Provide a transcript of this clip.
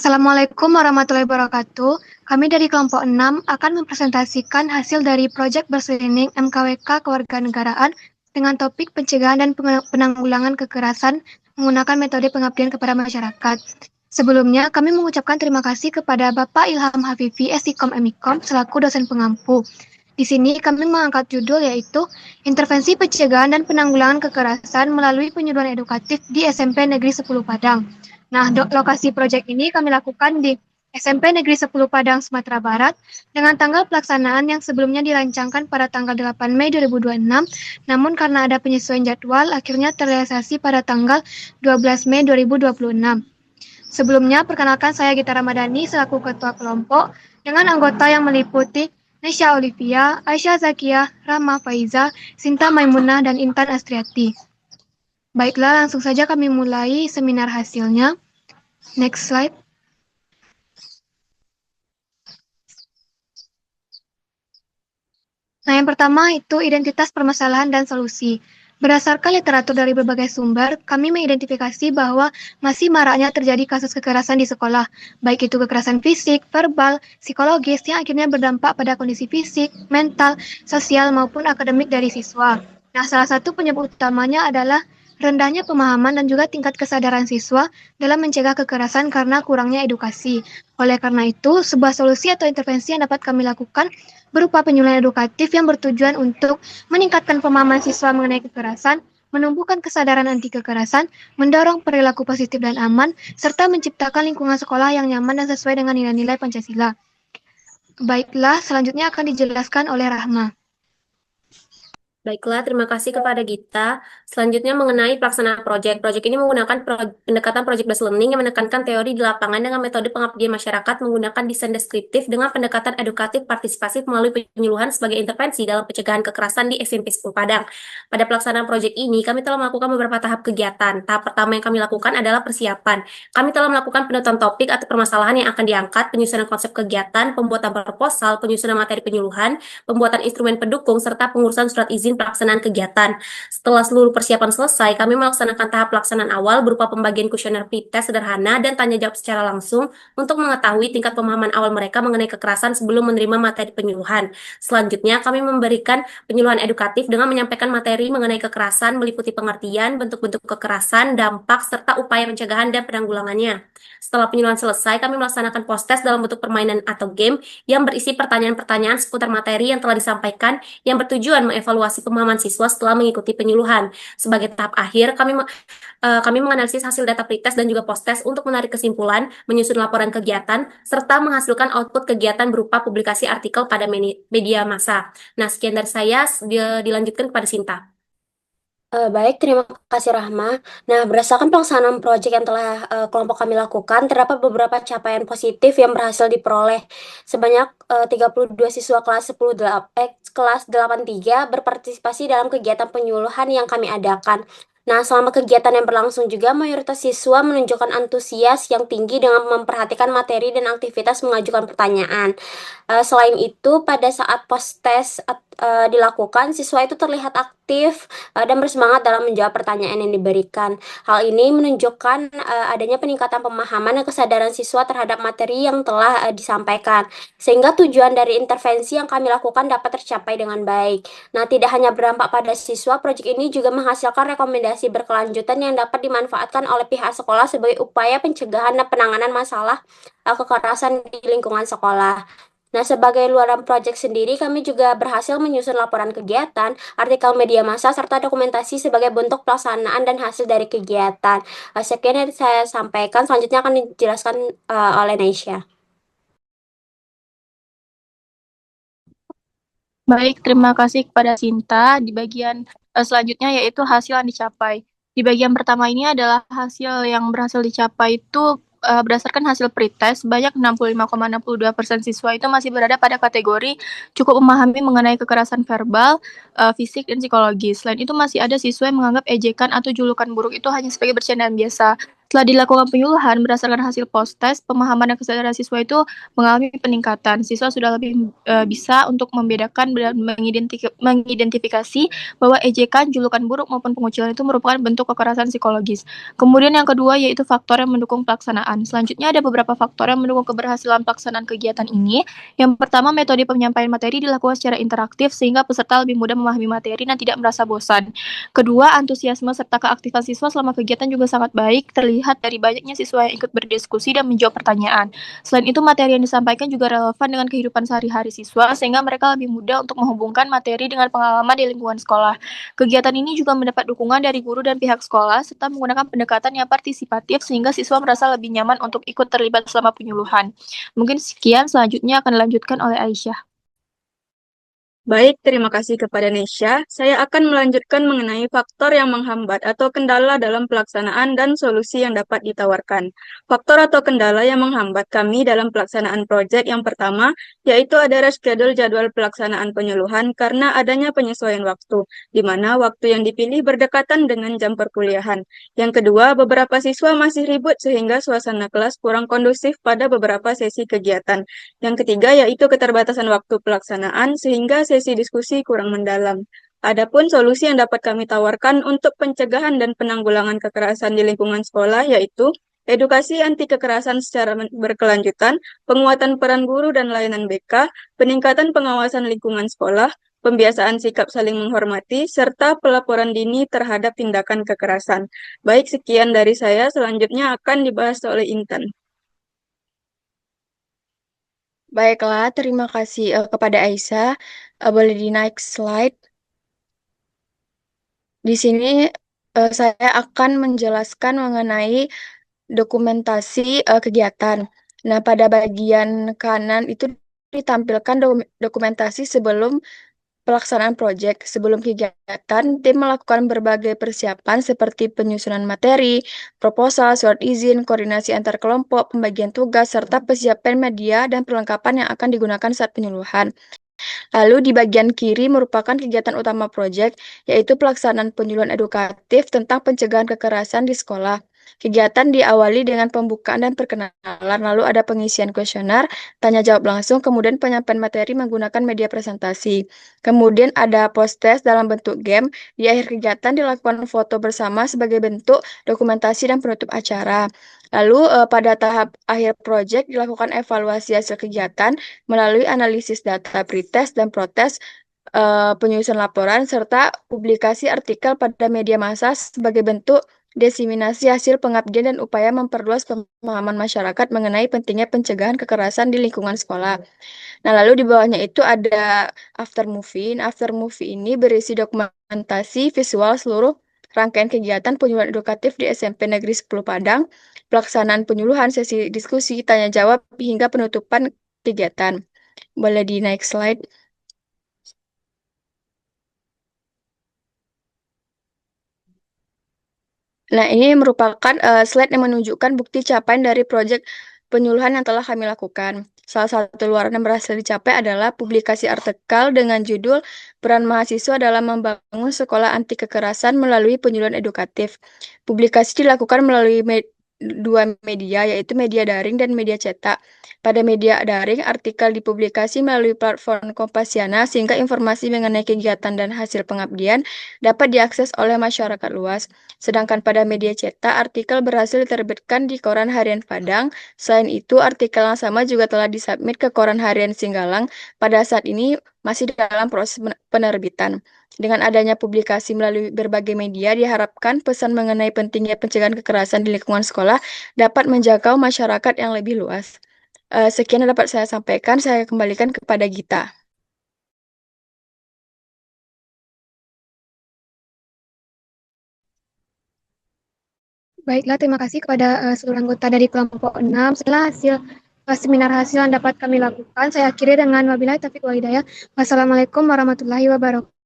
Assalamualaikum warahmatullahi wabarakatuh. Kami dari kelompok 6 akan mempresentasikan hasil dari proyek berselining MKWK Kewarganegaraan dengan topik pencegahan dan penanggulangan kekerasan menggunakan metode pengabdian kepada masyarakat. Sebelumnya, kami mengucapkan terima kasih kepada Bapak Ilham Hafifi, Esikom Emikom, selaku dosen pengampu. Di sini kami mengangkat judul yaitu Intervensi Pencegahan dan Penanggulangan Kekerasan melalui Penyuluhan Edukatif di SMP Negeri 10 Padang. Nah, lokasi proyek ini kami lakukan di SMP Negeri 10 Padang, Sumatera Barat, dengan tanggal pelaksanaan yang sebelumnya dirancangkan pada tanggal 8 Mei 2026, namun karena ada penyesuaian jadwal, akhirnya terrealisasi pada tanggal 12 Mei 2026. Sebelumnya, perkenalkan saya Gita Ramadhani selaku Ketua Kelompok, dengan anggota yang meliputi Nesya Olivia, Aisyah Zakiah, Rama Faiza, Sinta Maimunah, dan Intan Astriati. Baiklah, langsung saja kami mulai seminar hasilnya. Next slide. Nah, yang pertama itu identitas permasalahan dan solusi. Berdasarkan literatur dari berbagai sumber, kami mengidentifikasi bahwa masih maraknya terjadi kasus kekerasan di sekolah, baik itu kekerasan fisik, verbal, psikologis yang akhirnya berdampak pada kondisi fisik, mental, sosial, maupun akademik dari siswa. Nah, salah satu penyebab utamanya adalah rendahnya pemahaman dan juga tingkat kesadaran siswa dalam mencegah kekerasan karena kurangnya edukasi. Oleh karena itu, sebuah solusi atau intervensi yang dapat kami lakukan berupa penyuluhan edukatif yang bertujuan untuk meningkatkan pemahaman siswa mengenai kekerasan, menumbuhkan kesadaran anti kekerasan, mendorong perilaku positif dan aman, serta menciptakan lingkungan sekolah yang nyaman dan sesuai dengan nilai-nilai Pancasila. Baiklah, selanjutnya akan dijelaskan oleh Rahma. Baiklah, terima kasih kepada Gita. Selanjutnya mengenai pelaksanaan proyek. Proyek ini menggunakan pendekatan project-based learning yang menekankan teori di lapangan dengan metode pengabdian masyarakat menggunakan desain deskriptif dengan pendekatan edukatif partisipasi melalui penyuluhan sebagai intervensi dalam pencegahan kekerasan di SMP 10 Padang. Pada pelaksanaan proyek ini, kami telah melakukan beberapa tahap kegiatan. Tahap pertama yang kami lakukan adalah persiapan. Kami telah melakukan penutupan topik atau permasalahan yang akan diangkat, penyusunan konsep kegiatan, pembuatan proposal, penyusunan materi penyuluhan, pembuatan instrumen pendukung, serta pengurusan surat izin pelaksanaan kegiatan. Setelah seluruh persiapan selesai, kami melaksanakan tahap pelaksanaan awal berupa pembagian kuesioner pretest sederhana dan tanya jawab secara langsung untuk mengetahui tingkat pemahaman awal mereka mengenai kekerasan sebelum menerima materi penyuluhan. Selanjutnya, kami memberikan penyuluhan edukatif dengan menyampaikan materi mengenai kekerasan meliputi pengertian, bentuk-bentuk kekerasan, dampak, serta upaya pencegahan dan penanggulangannya. Setelah penyuluhan selesai, kami melaksanakan post-test dalam bentuk permainan atau game yang berisi pertanyaan-pertanyaan seputar materi yang telah disampaikan yang bertujuan mengevaluasi pemahaman siswa setelah mengikuti penyuluhan. Sebagai tahap akhir, kami menganalisis hasil data pretest dan juga post-test untuk menarik kesimpulan, menyusun laporan kegiatan, serta menghasilkan output kegiatan berupa publikasi artikel pada media massa. Nah, sekian dari saya, dilanjutkan kepada Sinta. Baik, terima kasih Rahma. Nah, berdasarkan pelaksanaan proyek yang telah kelompok kami lakukan, terdapat beberapa capaian positif yang berhasil diperoleh. Sebanyak 32 siswa kelas 10 kelas 83 berpartisipasi dalam kegiatan penyuluhan yang kami adakan. Nah, selama kegiatan yang berlangsung juga, mayoritas siswa menunjukkan antusias yang tinggi dengan memperhatikan materi dan aktivitas mengajukan pertanyaan. Selain itu, pada saat post-test dilakukan, siswa itu terlihat aktif dan bersemangat dalam menjawab pertanyaan yang diberikan. Hal ini menunjukkan adanya peningkatan pemahaman dan kesadaran siswa terhadap materi yang telah disampaikan, sehingga tujuan dari intervensi yang kami lakukan dapat tercapai dengan baik. Nah, tidak hanya berdampak pada siswa, proyek ini juga menghasilkan rekomendasi berkelanjutan yang dapat dimanfaatkan oleh pihak sekolah sebagai upaya pencegahan dan penanganan masalah kekerasan di lingkungan sekolah. Nah, sebagai luaran proyek sendiri, kami juga berhasil menyusun laporan kegiatan, artikel media massa, serta dokumentasi sebagai bentuk pelaksanaan dan hasil dari kegiatan. Sekian yang saya sampaikan, selanjutnya akan dijelaskan oleh Neisha. Baik, terima kasih kepada Sinta. Di bagian selanjutnya yaitu hasil yang dicapai. Di bagian pertama ini adalah hasil yang berhasil dicapai itu berdasarkan hasil pretest, banyak 65,62% siswa itu masih berada pada kategori cukup memahami mengenai kekerasan verbal, fisik, dan psikologis. Selain itu masih ada siswa yang menganggap ejekan atau julukan buruk itu hanya sebagai bercandaan biasa. Setelah dilakukan penyuluhan, berdasarkan hasil post-test, pemahaman dan kesadaran siswa itu mengalami peningkatan. Siswa sudah lebih bisa untuk membedakan dan mengidentifikasi bahwa ejekan, julukan buruk maupun pengucilan itu merupakan bentuk kekerasan psikologis. Kemudian yang kedua yaitu faktor yang mendukung pelaksanaan. Selanjutnya ada beberapa faktor yang mendukung keberhasilan pelaksanaan kegiatan ini. Yang pertama, metode penyampaian materi dilakukan secara interaktif sehingga peserta lebih mudah memahami materi dan tidak merasa bosan. Kedua, antusiasme serta keaktifan siswa selama kegiatan juga sangat baik, terlihat dari banyaknya siswa yang ikut berdiskusi dan menjawab pertanyaan. Selain itu, materi yang disampaikan juga relevan dengan kehidupan sehari-hari siswa, sehingga mereka lebih mudah untuk menghubungkan materi dengan pengalaman di lingkungan sekolah. Kegiatan ini juga mendapat dukungan dari guru dan pihak sekolah, serta menggunakan pendekatan yang partisipatif sehingga siswa merasa lebih nyaman untuk ikut terlibat selama penyuluhan. Mungkin sekian, selanjutnya akan dilanjutkan oleh Aisyah. Baik, terima kasih kepada Nesya. Saya akan melanjutkan mengenai faktor yang menghambat atau kendala dalam pelaksanaan dan solusi yang dapat ditawarkan. Faktor atau kendala yang menghambat kami dalam pelaksanaan proyek yang pertama, yaitu ada reschedule jadwal pelaksanaan penyuluhan karena adanya penyesuaian waktu, di mana waktu yang dipilih berdekatan dengan jam perkuliahan. Yang kedua, beberapa siswa masih ribut sehingga suasana kelas kurang kondusif pada beberapa sesi kegiatan. Yang ketiga, yaitu keterbatasan waktu pelaksanaan sehingga sesi diskusi kurang mendalam. Adapun solusi yang dapat kami tawarkan untuk pencegahan dan penanggulangan kekerasan di lingkungan sekolah yaitu edukasi anti kekerasan secara berkelanjutan, penguatan peran guru dan layanan BK, peningkatan pengawasan lingkungan sekolah, pembiasaan sikap saling menghormati, serta pelaporan dini terhadap tindakan kekerasan. Baik, sekian dari saya. Selanjutnya akan dibahas oleh Intan. Baiklah, terima kasih kepada Aisyah. Boleh di next slide. Di sini saya akan menjelaskan mengenai dokumentasi kegiatan. Nah, pada bagian kanan itu ditampilkan dokumentasi sebelum pelaksanaan proyek. Sebelum kegiatan, tim melakukan berbagai persiapan seperti penyusunan materi, proposal, surat izin, koordinasi antar kelompok, pembagian tugas, serta persiapan media dan perlengkapan yang akan digunakan saat penyuluhan. Lalu di bagian kiri merupakan kegiatan utama proyek, yaitu pelaksanaan penyuluhan edukatif tentang pencegahan kekerasan di sekolah. Kegiatan diawali dengan pembukaan dan perkenalan, lalu ada pengisian kuesioner, tanya jawab langsung, kemudian penyampaian materi menggunakan media presentasi. Kemudian ada post-test dalam bentuk game. Di akhir kegiatan dilakukan foto bersama sebagai bentuk dokumentasi dan penutup acara. Lalu pada tahap akhir proyek dilakukan evaluasi hasil kegiatan melalui analisis data pretest dan protes, penyusunan laporan, serta publikasi artikel pada media massa sebagai bentuk diseminasi hasil pengabdian dan upaya memperluas pemahaman masyarakat mengenai pentingnya pencegahan kekerasan di lingkungan sekolah. Nah, lalu di bawahnya itu ada after movie. Nah, after movie ini berisi dokumentasi visual seluruh rangkaian kegiatan penyuluhan edukatif di SMP Negeri 10 Padang, pelaksanaan penyuluhan, sesi diskusi, tanya jawab, hingga penutupan kegiatan. Boleh di next slide. Nah, ini merupakan slide yang menunjukkan bukti capaian dari proyek penyuluhan yang telah kami lakukan. Salah satu luaran yang berhasil dicapai adalah publikasi artikel dengan judul Peran Mahasiswa dalam Membangun Sekolah Anti Kekerasan Melalui Penyuluhan Edukatif. Publikasi dilakukan melalui dua media, yaitu media daring dan media cetak. Pada media daring, artikel dipublikasi melalui platform Kompasiana sehingga informasi mengenai kegiatan dan hasil pengabdian dapat diakses oleh masyarakat luas. Sedangkan pada media cetak, artikel berhasil diterbitkan di Koran Harian Padang. Selain itu, artikel yang sama juga telah disubmit ke Koran Harian Singgalang. Pada saat ini masih dalam proses penerbitan. Dengan adanya publikasi melalui berbagai media, diharapkan pesan mengenai pentingnya pencegahan kekerasan di lingkungan sekolah dapat menjangkau masyarakat yang lebih luas. Sekian yang dapat saya sampaikan, saya kembalikan kepada Gita. Baiklah, terima kasih kepada seluruh anggota dari kelompok 6. Setelah hasil seminar hasil yang dapat kami lakukan, saya akhiri dengan wabillahi taufiq wal hidayah. Wassalamualaikum warahmatullahi wabarakatuh.